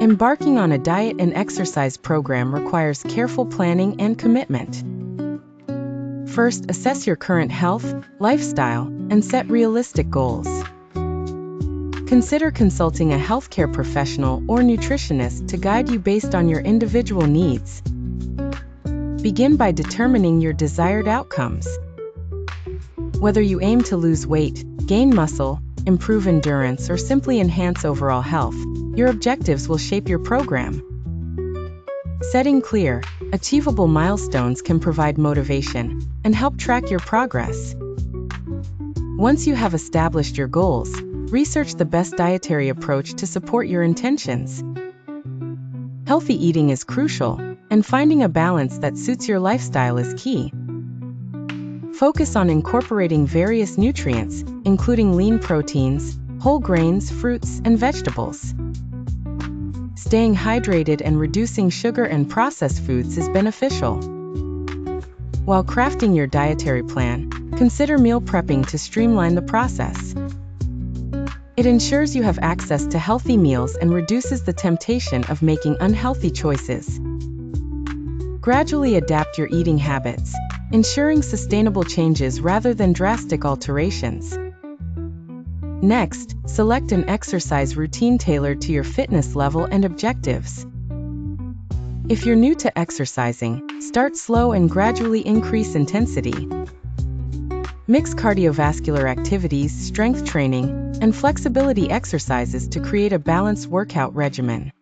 Embarking on a diet and exercise program requires careful planning and commitment. First, assess your current health, lifestyle, and set realistic goals. Consider consulting a healthcare professional or nutritionist to guide you based on your individual needs. Begin by determining your desired outcomes. Whether you aim to lose weight, gain muscle, improve endurance, or simply enhance overall health, your objectives will shape your program. Setting clear, achievable milestones can provide motivation and help track your progress. Once you have established your goals, research the best dietary approach to support your intentions. Healthy eating is crucial, and finding a balance that suits your lifestyle is key. Focus on incorporating various nutrients, including lean proteins, whole grains, fruits, and vegetables. Staying hydrated and reducing sugar and processed foods is beneficial. While crafting your dietary plan, consider meal prepping to streamline the process. It ensures you have access to healthy meals and reduces the temptation of making unhealthy choices. Gradually adapt your eating habits, ensuring sustainable changes rather than drastic alterations. Next, select an exercise routine tailored to your fitness level and objectives. If you're new to exercising, start slow and gradually increase intensity. Mix cardiovascular activities, strength training, and flexibility exercises to create a balanced workout regimen.